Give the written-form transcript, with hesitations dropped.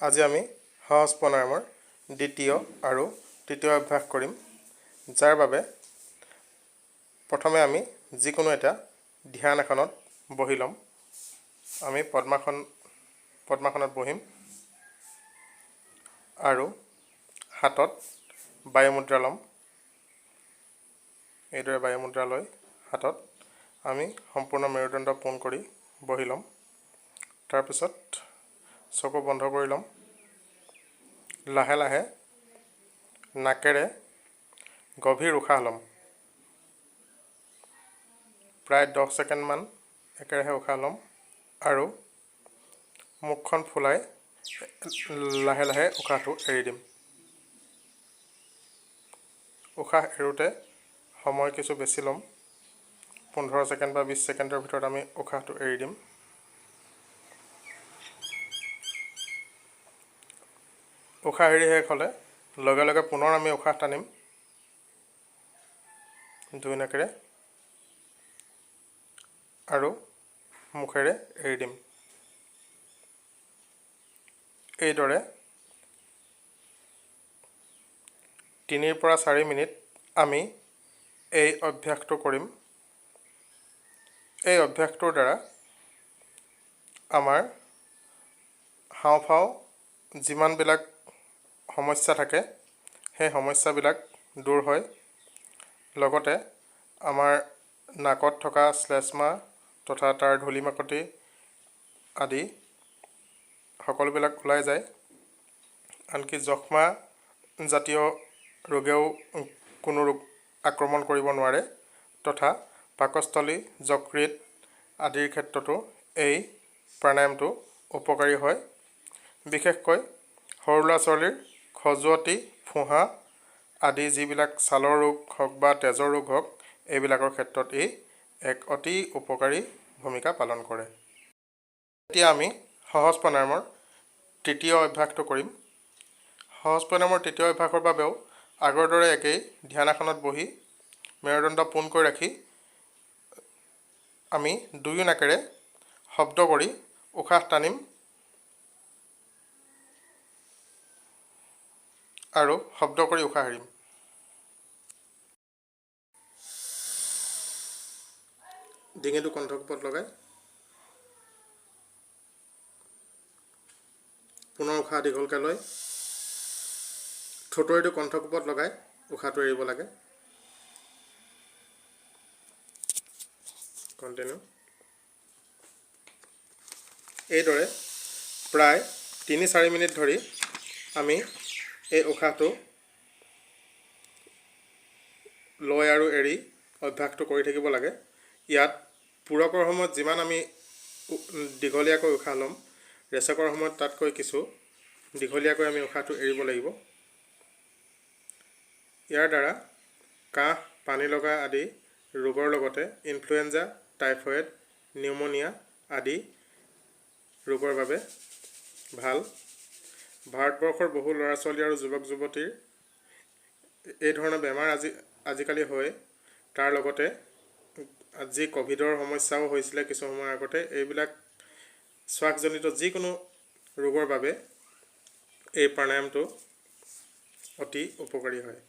আজি আমি সহজ প্ৰণায়ামৰ দ্বিতীয় আৰু তৃতীয় অভ্যাস কৰিম, যাৰ বাবে প্ৰথমে আমি যিকোনো এটা ধ্যান আসনত বহি ল'ম। আমি পদ্মাসনত বহিম আৰু হাতত বায়ুমুদ্ৰা ল'ম। এইদৰে বায়ুমুদ্ৰা লৈ হাতত আমি সম্পূৰ্ণ মেৰুদণ্ড পোন কৰি বহি ল'ম। তাৰপিছত চকু বন্ধ কৰি ল'ম। লাহে লাহে নাকেৰে গভীৰ উশাহ ল'ম। প্ৰায় 10 ছেকেণ্ডমান একেৰাহে উশাহ ল'ম আৰু মুখখন ফুলাই লাহে লাহে উশাহটো এৰি দিম। উশাহ এৰোঁতে সময় কিছু বেছি ল'ম। 15 ছেকেণ্ড বা 20 ছেকেণ্ডৰ ভিতৰত আমি উশাহটো এৰি দিম। উশাহ এৰি শেষ হ'লে লগে লগে পুনৰ আমি উশাহ টানিম। দুই নাকেৰে আৰু মুখেৰে এৰি দিম। এইদৰে 3 পৰা 4 মিনিট আমি এই অভ্যাসটো কৰিম। এই অভ্যাসটোৰ দ্বাৰা আমাৰ হাওঁফাওঁ যিমানবিলাক সমস্যা থাকে সেই সমস্যাবিলাক দূৰ হয়। লগতে আমাৰ নাকত থকা শ্লেষ্মা তথা তাৰ ধূলি মাকতি আদি সকলোবিলাক ওলাই যায়। আনকি যক্ষ্মা জাতীয় ৰোগেও কোনো ৰোগ আক্ৰমণ কৰিব নোৱাৰে তথা পাকস্থলী যকৃত আদিৰ ক্ষেত্ৰতো এই প্ৰাণায়ামটো উপকাৰী হয়। বিশেষকৈ সৰু ল'ৰা ছোৱালীৰ খজুৱতি, ফোঁহা আদি যিবিলাক ছালৰ ৰোগ হওক বা তেজৰ ৰোগ হওক, এইবিলাকৰ ক্ষেত্ৰত ই এক অতি উপকাৰী ভূমিকা পালন কৰে। এতিয়া আমি সহজ প্ৰণায়ামৰ তৃতীয় অভ্যাসটো কৰিম। সহজ প্ৰণায়ামৰ তৃতীয় অভ্যাসৰ বাবেও আগৰ দৰে একেই ধ্যান আসনত বহি মেৰুদণ্ড পোনকৈ ৰাখি আমি দুয়ো নাকেৰে শব্দ কৰি উশাহ টানিম আৰু শব্দ কৰি উশাহ এৰিম। ডিঙিটো কণ্ঠকোপত লগাই পুনৰ উশাহ দীঘলকৈ লৈ ঠোঁটৰিটো কণ্ঠকোপত লগাই উশাহটো এৰিব লাগে। কণ্টিনিউ। এইদৰে প্ৰায় 3-4 মিনিট ধৰি আমি এই উশাহটো লৈ আৰু এৰি অভ্যাসটো কৰি থাকিব লাগে। ইয়াত পূৰকৰ সময়ত যিমান আমি দীঘলীয়াকৈ উশাহ ল'ম, ৰেচকৰ সময়ত তাতকৈ কিছু দীঘলীয়াকৈ আমি উশাহটো এৰিব লাগিব। ইয়াৰ দ্বাৰা কাহ, পানীলগা আদি ৰোগৰ লগতে ইনফ্লুৱেঞ্জা, টাইফয়েড, নিউম'নিয়া আদি ৰোগৰ বাবে ভাল। ভাৰতবৰ্ষৰ বহু ল'ৰা ছোৱালী আৰু যুৱক যুৱতীৰ এই ধৰণৰ বেমাৰ আজিকালি হয়। তাৰ লগতে যি ক'ভিডৰ সমস্যাও হৈছিলে কিছু সময়ৰ আগতে, এইবিলাক শ্বাসজনিত যিকোনো ৰোগৰ বাবে এই প্ৰাণায়ামটো অতি উপকাৰী হয়।